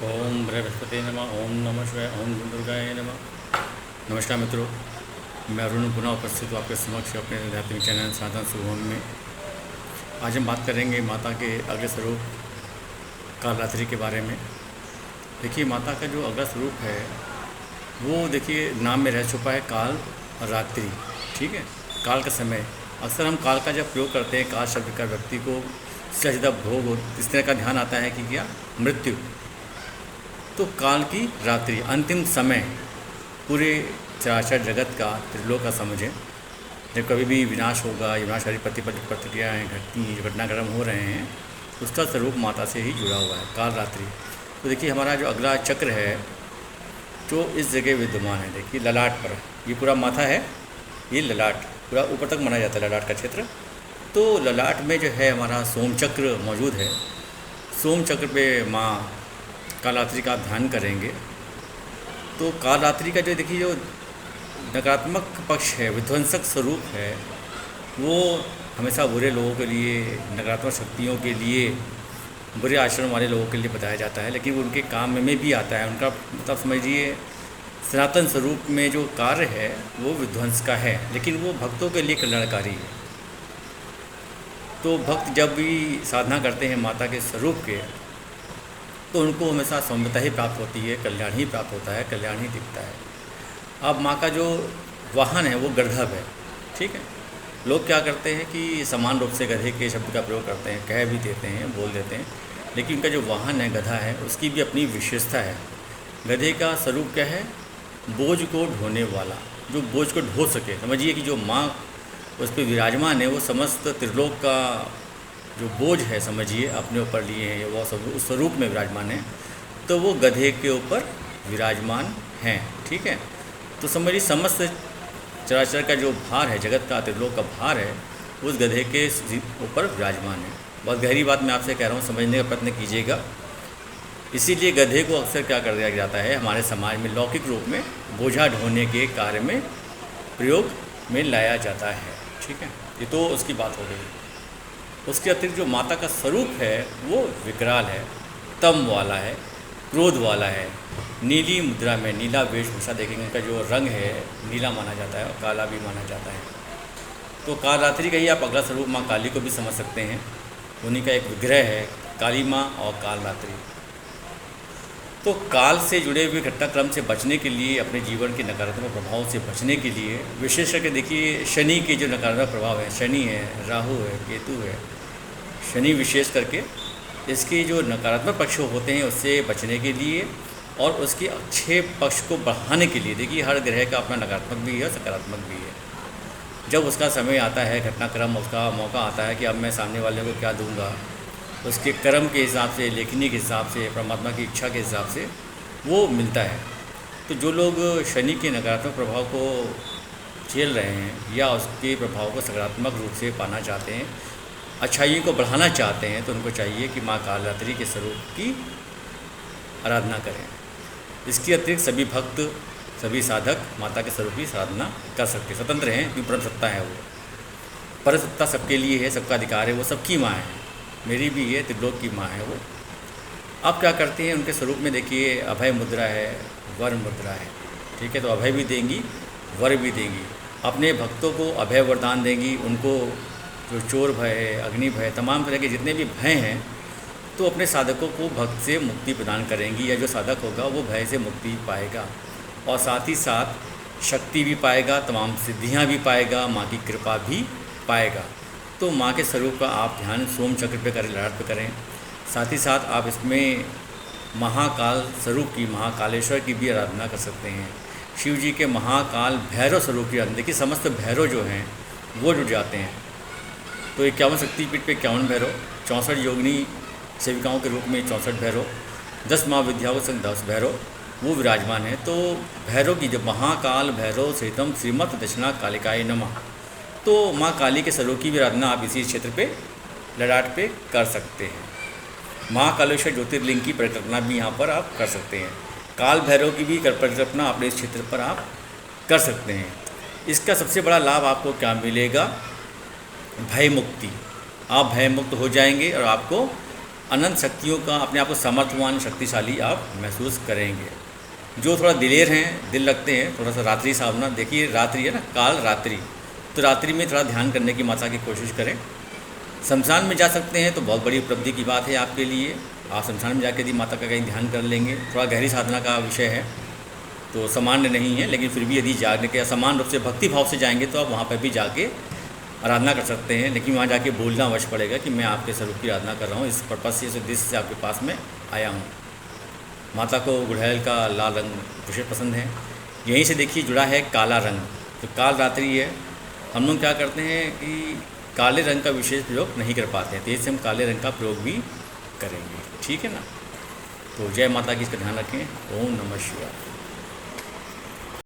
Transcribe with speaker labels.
Speaker 1: ओम बृहस्पति नमः। ओम नमः शिवाय। ओम दुर्गाय नमः। नमस्कार मित्रों, मैं अरुण पुनः उपस्थित हूँ आपके समक्ष अपने आध्यात्मिक चैनल साधन शुभम में। आज हम बात करेंगे माता के अग्र स्वरूप कालरात्रि के बारे में। देखिए, माता का जो अग्र स्वरूप है वो देखिए नाम में रह छुपा है काल और रात्रि। ठीक है, काल का समय। अक्सर हम काल का जब प्रयोग करते हैं, काल शब्द का व्यक्ति को सीधा भोग हो इस तरह का ध्यान आता है कि क्या मृत्यु। तो काल की रात्रि अंतिम समय पूरे चराचर जगत का त्रिलोक का समझें। जब कभी भी विनाश होगा, विनाशकारी प्रतिक्रियाएँ घटती, जो घटनाक्रम हो रहे हैं, उसका स्वरूप माता से ही जुड़ा हुआ है काल रात्रि। तो देखिए, हमारा जो अगला चक्र है जो इस जगह विद्यमान है, देखिए ललाट पर, ये पूरा माथा है, ये ललाट पूरा ऊपर तक माना जाता है ललाट का क्षेत्र। तो ललाट में जो है हमारा सोम चक्र मौजूद है। सोम चक्र पे माँ कालरात्रि का ध्यान करेंगे। तो कालरात्रि का जो देखिए जो नकारात्मक पक्ष है, विध्वंसक स्वरूप है, वो हमेशा बुरे लोगों के लिए, नकारात्मक शक्तियों के लिए, बुरे आचरण वाले लोगों के लिए बताया जाता है, लेकिन वो उनके काम में भी आता है। उनका मतलब समझिए सनातन स्वरूप में जो कार्य है वो विध्वंस का है, लेकिन वो भक्तों के लिए कल्याणकारी है। तो भक्त जब भी साधना करते हैं माता के स्वरूप के, तो उनको हमेशा सौम्यता ही प्राप्त होती है, कल्याण ही प्राप्त होता है, कल्याण ही दिखता है। अब माँ का जो वाहन है वो गर्दभ है। ठीक है, लोग क्या करते हैं कि समान रूप से गधे के शब्द का प्रयोग करते हैं, कह भी देते हैं, बोल देते हैं, लेकिन उनका जो वाहन है गधा है, उसकी भी अपनी विशेषता है। गधे का स्वरूप क्या है? बोझ को ढोने वाला, जो बोझ को ढो सके। समझिए कि जो माँ उस पर विराजमान है वो समस्त त्रिलोक का जो बोझ है, समझिए अपने ऊपर लिए हैं, वो सब उस स्वरूप में विराजमान है, तो वो गधे के ऊपर विराजमान हैं। ठीक है, तो समझिए समस्त चराचर का जो भार है, जगत का त्रिलोक का भार है, उस गधे के ऊपर विराजमान है। बहुत गहरी बात मैं आपसे कह रहा हूँ, समझने का प्रयत्न कीजिएगा। इसीलिए गधे को अक्सर क्या कर दिया जाता है हमारे समाज में, लौकिक रूप में बोझा ढोने के कार्य में प्रयोग में लाया जाता है। ठीक है, ये तो उसकी बात हो गई। उसके अतिरिक्त जो माता का स्वरूप है वो विकराल है, तम वाला है, क्रोध वाला है। नीली मुद्रा में, नीला वेशभूषा देखेंगे, उनका जो रंग है नीला माना जाता है और काला भी माना जाता है। तो कालरात्रि का ही आप अगला स्वरूप माँ काली को भी समझ सकते हैं। उन्हीं का एक विग्रह है काली माँ और कालरात्रि। तो काल से जुड़े हुए घटनाक्रम से बचने के लिए, अपने जीवन के नकारात्मक प्रभाव से बचने के लिए, विशेष करके देखिए शनि के जो नकारात्मक प्रभाव है, शनि है, राहु है, केतु है, शनि विशेष करके, इसके जो नकारात्मक पक्ष होते हैं उससे बचने के लिए और उसके अच्छे पक्ष को बढ़ाने के लिए, देखिए हर ग्रह का अपना नकारात्मक भी है, सकारात्मक भी है। जब उसका समय आता है, घटनाक्रम, उसका मौका आता है कि अब मैं सामने वाले को क्या दूंगा, उसके कर्म के हिसाब से, लेखनी के हिसाब से, परमात्मा की इच्छा के हिसाब से वो मिलता है। तो जो लोग शनि के नकारात्मक प्रभाव को झेल रहे हैं या उसके प्रभाव को सकारात्मक रूप से पाना चाहते हैं, अच्छाइयों को बढ़ाना चाहते हैं, तो उनको चाहिए कि माँ कालरात्रि के स्वरूप की आराधना करें। इसके अतिरिक्त सभी भक्त, सभी साधक माता के स्वरूप की साधना कर सकते हैं, स्वतंत्र हैं, क्योंकि परम सत्ता है वो। परम सत्ता सबके लिए है, सबका अधिकार है, वो सबकी माँ है, मेरी भी है, त्रिलोक की माँ है वो। आप क्या करते हैं उनके स्वरूप में? देखिए अभय मुद्रा है, वर मुद्रा है। ठीक है, तो अभय भी देंगी, वर भी देंगी, अपने भक्तों को अभय वरदान देंगी। उनको जो चोर भय है, अग्नि भय, तमाम तरह के जितने भी भय हैं, तो अपने साधकों को भक्त से मुक्ति प्रदान करेंगी, या जो साधक होगा वो भय से मुक्ति पाएगा और साथ ही साथ शक्ति भी पाएगा, तमाम सिद्धियाँ भी पाएगा, माँ की कृपा भी पाएगा। तो माँ के स्वरूप का आप ध्यान सोम चक्र पे करें, ललाट पे करें। साथ ही साथ आप इसमें महाकाल स्वरूप की, महाकालेश्वर की भी आराधना कर सकते हैं। शिव जी के महाकाल भैरव स्वरूप की आराधना। देखिए समस्त भैरव जो हैं वो जुट जाते हैं। तो 51 शक्तिपीठ पे 51 भैरव, 64 योगिनी सेविकाओं के रूप में 64 भैरव, 10 महाविद्याओं संग 10 भैरव वो विराजमान है। तो भैरव की जब महाकाल भैरव सहितम श्रीमत दक्षिणा कालिकाय नमः, तो माँ काली के स्वरूप की भी आराधना आप इसी क्षेत्र पे, ललाट पे कर सकते हैं। महाकालेश्वर ज्योतिर्लिंग की परिकल्पना भी यहाँ पर आप कर सकते हैं। काल भैरव की भी परिकल्पना अपने इस क्षेत्र पर आप कर सकते हैं। इसका सबसे बड़ा लाभ आपको क्या मिलेगा? भय मुक्ति। आप भय मुक्त हो जाएंगे और आपको अनंत शक्तियों का, अपने आप को समर्थवान शक्तिशाली आप महसूस करेंगे। जो थोड़ा दिलेर हैं, दिल लगते हैं, थोड़ा सा रात्रि सावधान, देखिए रात्रि है ना, काल रात्रि, तो रात्रि में थोड़ा ध्यान करने की माता की कोशिश करें। शमशान में जा सकते हैं तो बहुत बड़ी उपलब्धि की बात है आपके लिए। आप शमशान में जाकर यदि माता का कहीं ध्यान कर लेंगे, थोड़ा गहरी साधना का विषय है तो सामान्य नहीं है, लेकिन फिर भी यदि जाने के समान रूप से भक्ति भाव से जाएंगे तो आप वहाँ पर भी जाके आराधना कर सकते हैं। लेकिन वहाँ जाके बोलना अवश्य पड़ेगा कि मैं आपके स्वरूप की आराधना कर रहा हूँ, इस पर्पज़ से, इस उद्देश्य से आपके पास में आया हूँ। माता को गुड़हल का लाल रंग विशेष पसंद है। यहीं से देखिए जुड़ा है काला रंग, तो काल रात्रि है। हम लोग क्या करते हैं कि काले रंग का विशेष प्रयोग नहीं कर पाते हैं, तो इससे हम काले रंग का प्रयोग भी करेंगे। ठीक है ना। तो जय माता की, इसका ध्यान रखें। ओम नमः शिवाय।